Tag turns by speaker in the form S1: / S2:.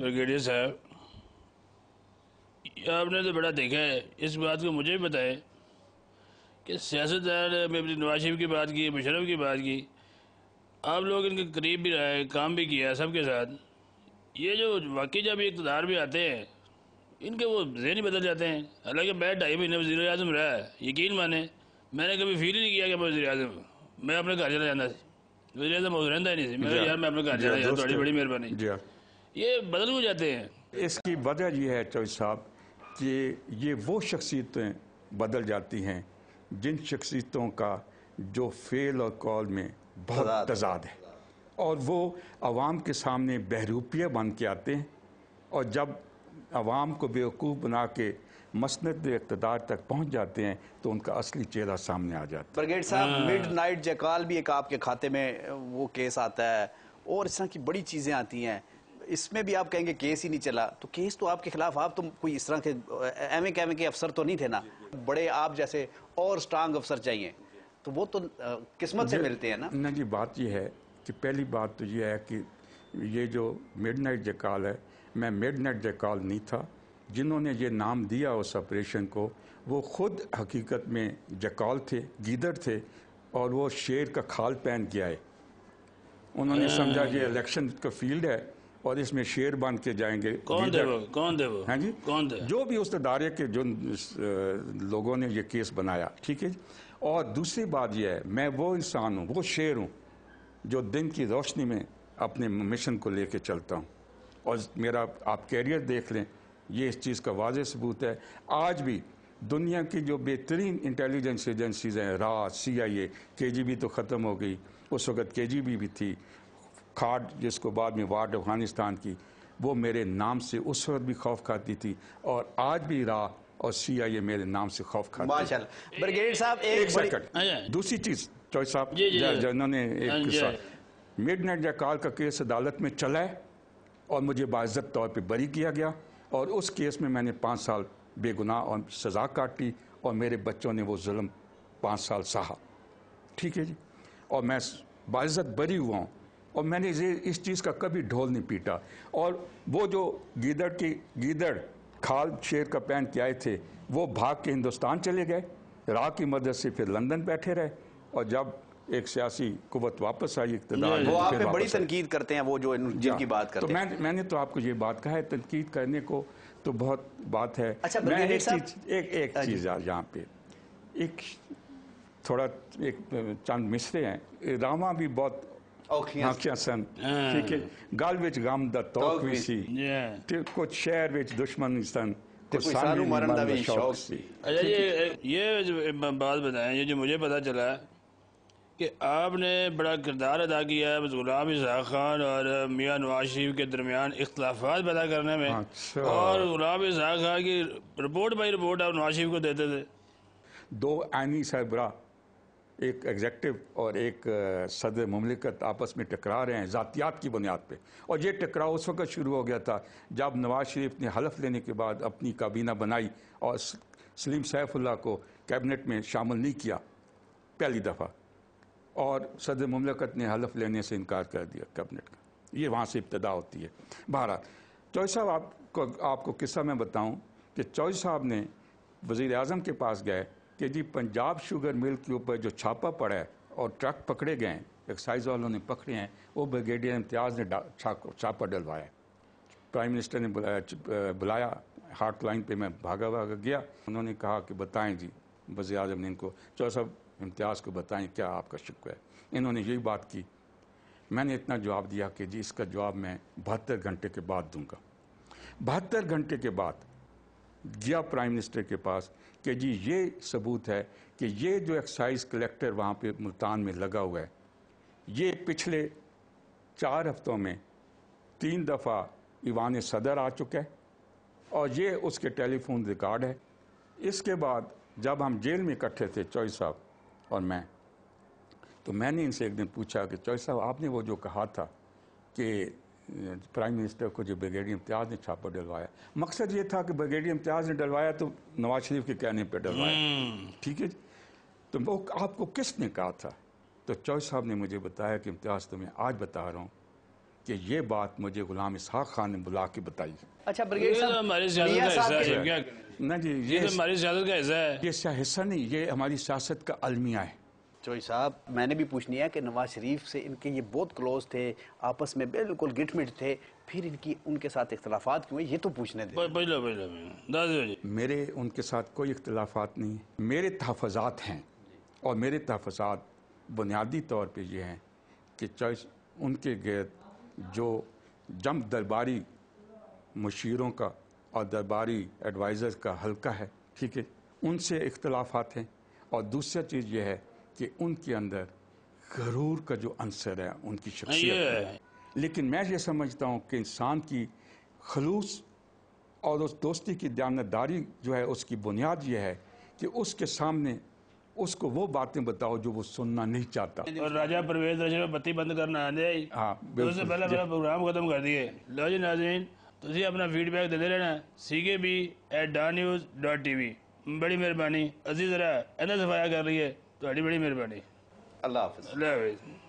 S1: Brigadier صاحب، آپ نے تو بڑا دیکھا ہے، اس بات کو مجھے بھی بتائے کہ سیاستدان میں اپنی نواز شریف کی بات کی، مشرف کی بات کی، آپ لوگ ان کے قریب بھی رہے، کام بھی کیا سب کے ساتھ. یہ جو واقعی جب اقتدار بھی آتے ہیں ان کے وہ ذہن ہی بدل جاتے ہیں. حالانکہ میں 2.5 مہینے وزیر اعظم رہا ہے، یقین مانے میں نے کبھی فیل ہی نہیں کیا کہ میں وزیر اعظم ہوں. میں اپنے گھر چلا جاتا سی، وزیر اعظم رہتا ہی نہیں سی. میں یار میں اپنے گھر چلا جاتا، بڑی بڑی مہربانی. یہ بدل ہو جاتے ہیں.
S2: اس کی وجہ یہ ہے چوہدری صاحب کہ یہ وہ شخصیتیں بدل جاتی ہیں جن شخصیتوں کا جو فعل اور قول میں بہت تضاد ہے، اور وہ عوام کے سامنے بہروپیہ بن کے آتے ہیں، اور جب عوام کو بیوقوف بنا کے مسند اقتدار تک پہنچ جاتے ہیں تو ان کا اصلی چہرہ سامنے آ جاتا ہے.
S3: بریگیڈ صاحب، مڈ نائٹ جیکال بھی ایک آپ کے کھاتے میں وہ کیس آتا ہے، اور اس طرح کی بڑی چیزیں آتی ہیں. اس میں بھی آپ کہیں گے کیس ہی نہیں چلا، تو کیس تو آپ کے خلاف، آپ تو کوئی اس طرح کے ایم اے کے افسر تو نہیں تھے نا. بڑے آپ جیسے اور سٹرانگ افسر چاہیے، تو وہ تو قسمت سے ملتے ہیں نا.
S2: نہیں جی، بات یہ ہے کہ پہلی بات تو یہ ہے کہ یہ جو مڈ نائٹ جیکال ہے، میں مڈ نائٹ جیکال نہیں تھا. جنہوں نے یہ نام دیا اس آپریشن کو وہ خود حقیقت میں جیکال تھے، گیدڑ تھے، اور وہ شیر کا کھال پہن کے آئے. انہوں نے سمجھا یہ الیکشن کا فیلڈ ہے اور اس میں شیر بن کے جائیں گے.
S1: کون تھے وہ؟ کون تھے وہ؟
S2: ہاں جی،
S1: کون تھے؟
S2: جو بھی اس ادارے کے جو لوگوں نے یہ کیس بنایا. ٹھیک ہے جی. اور دوسری بات یہ ہے، میں وہ انسان ہوں، وہ شیر ہوں جو دن کی روشنی میں اپنے مشن کو لے کے چلتا ہوں. اور میرا آپ کیریئر دیکھ لیں، یہ اس چیز کا واضح ثبوت ہے. آج بھی دنیا کی جو بہترین انٹیلیجنس ایجنسیز ہیں، را، سی آئی اے، کے جی بی تو ختم ہو گئی، اس وقت کے جی بی بھی تھی، کھاٹ جس کو بعد میں وارڈ افغانستان کی، وہ میرے نام سے اس وقت بھی خوف کھاتی تھی، اور آج بھی را اور سی آئی اے میرے نام سے خوف کھاتی ہے.
S3: ماشاءاللہ. بریگیڈ صاحب
S2: ایک سیکنڈ، دوسری چیز چوہدری صاحب، جنہوں نے ایک قصہ، مڈ نائٹ جیکال کا کیس عدالت میں چلا ہے اور مجھے باعزت طور پہ بری کیا گیا، اور اس کیس میں نے 5 سال بے گناہ اور سزا کاٹی، اور میرے بچوں نے وہ ظلم 5 سال سہا. ٹھیک ہے جی. اور میں باعزت بری ہوا ہوں، اور میں نے اس چیز کا کبھی ڈھول نہیں پیٹا. اور وہ جو گیدڑ کھال شیر کا پہن کے آئے تھے، وہ بھاگ کے ہندوستان چلے گئے، راہ کی مدد سے پھر لندن بیٹھے رہے، اور جب ایک سیاسی قوت واپس آئی اقتدار،
S3: وہ آپ پہ بڑی تنقید کرتے ہیں، وہ جو جن کی بات کرتے ہیں.
S2: تو میں نے تو آپ کو یہ بات کہا ہے، تنقید کرنے کو تو بہت بات ہے.
S3: اچھا
S2: میں ایک چیز یہاں پہ ایک تھوڑا چند مصرے ہیں. راما بھی بہت آنکھیاں سن، ٹھیک ہے، گل وچ غم دا توق بھی سی، کچھ شہر وچ دشمن سن، کچھ سانو مرن دا بھی شوق سی.
S1: اچھا یہ بات بتائیں، یہ جو مجھے پتا چلا کہ آپ نے بڑا کردار ادا کیا ہے غلام اسحاق خان اور میاں نواز شریف کے درمیان اختلافات پیدا کرنے میں، اور غلام اسحاق خان کی رپورٹ بائی رپورٹ آپ نواز شریف کو دیتے تھے.
S2: 2 آئینی سربراہ، ایک ایگزیکٹو اور ایک صدر مملکت آپس میں ٹکرا رہے ہیں ذاتیات کی بنیاد پہ. اور یہ ٹکراؤ اس وقت شروع ہو گیا تھا جب نواز شریف نے حلف لینے کے بعد اپنی کابینہ بنائی اور سلیم سیف اللہ کو کیبنٹ میں شامل نہیں کیا پہلی دفعہ، اور صدر مملکت نے حلف لینے سے انکار کر دیا کیبنٹ کا. یہ وہاں سے ابتدا ہوتی ہے. بہرحال چوہدری صاحب، آپ کو قصہ میں بتاؤں کہ چوہدری صاحب نے وزیر اعظم کے پاس گئے کہ جی پنجاب شوگر مل کے اوپر جو چھاپا پڑا ہے اور ٹرک پکڑے گئے ہیں، ایکسائز والوں نے پکڑے ہیں، وہ بریگیڈیئر امتیاز نے چھاپا ڈلوایا. پرائم منسٹر نے بلایا ہاٹ لائن پہ، میں بھاگا گیا. انہوں نے کہا کہ بتائیں جی، وزیر اعظم نے ان کو، چوہدری صاحب امتیاز کو بتائیں کیا آپ کا شکوہ ہے. انہوں نے یہی بات کی. میں نے اتنا جواب دیا کہ جی اس کا جواب میں 72 گھنٹے کے بعد دوں گا. 72 گھنٹے کے بعد گیا پرائم منسٹر کے پاس کہ جی یہ ثبوت ہے کہ یہ جو ایکسائز کلیکٹر وہاں پہ ملتان میں لگا ہوا ہے، یہ پچھلے 4 ہفتوں میں 3 دفعہ ایوان صدر آ چکا ہے، اور یہ اس کے ٹیلی فون ریکارڈ ہے. اس کے بعد جب ہم جیل میں اکٹھے تھے چوہدری صاحب اور میں، تو میں نے ان سے ایک دن پوچھا کہ چوہدری صاحب آپ نے وہ جو کہا تھا کہ پرائم منسٹر کو جو بریگیڈیئر امتیاز نے چھاپا ڈلوایا، مقصد یہ تھا کہ بریگیڈیئر امتیاز نے ڈلوایا تو نواز شریف کے کہنے پہ ڈلوایا. ٹھیک ہے جی. تو وہ آپ کو کس نے کہا تھا؟ تو چوہدری صاحب نے مجھے بتایا کہ امتیاز تو میں آج بتا رہا ہوں کہ یہ بات مجھے غلام اسحاق خان نے بلا کے بتائی۔
S3: اچھا
S1: یہ
S3: برگیڈ
S1: تو
S3: صاحب،
S1: ہماری سیاست
S3: میاں
S1: کا
S3: صاحب
S1: حصہ
S3: کے-
S1: ہے کیا
S2: نہ جی،
S1: یہ تو ہماری سیاست کا حصہ ہے۔
S2: یہ حصہ نہیں، یہ ہماری سیاست کا المیہ ہے۔
S3: چوئی صاحب میں نے بھی پوچھنی ہے کہ نواز شریف سے ان کے یہ بہت کلوز تھے، آپس میں بالکل گٹ مٹ تھے، پھر ان کے ساتھ اختلافات کیوں ہوئے، یہ تو پوچھنے دیں۔
S1: پہلا دس بجے
S2: میرے ان کے ساتھ کوئی اختلافات نہیں، میرے تحفظات ہیں، اور میرے تحفظات بنیادی طور پہ یہ ہیں کہ چاہے ان کے گرد جو جم درباری مشیروں کا اور درباری ایڈوائزر کا حلقہ ہے، ٹھیک ہے، ان سے اختلافات ہیں، اور دوسرا چیز یہ ہے کہ ان کے اندر غرور کا جو عنصر ہے ان کی شخصیت
S1: یہ
S2: ہے۔
S1: ہے۔
S2: لیکن میں یہ سمجھتا ہوں کہ انسان کی خلوص اور اس دوستی کی دیانتداری جو ہے اس کی بنیاد یہ ہے کہ اس کے سامنے اس کو وہ باتیں بتاؤ جو وہ سننا نہیں چاہتا۔
S1: اور راجہ پرویز رشید میں بتی بند کرنا آ جائے،
S2: ہاں
S1: تو اس سے پہلے میرا پروگرام ختم کر دیے۔ لو جی ناظرین، تسی اپنا فیڈ بیک دیتے رہنا ckb@dannews.tv۔ بڑی مہربانی، عزیز ذرا اینا صفایا کر رہی ہے، تو بڑی مہربانی۔
S3: اللہ حافظ۔
S1: اللہ حافظ۔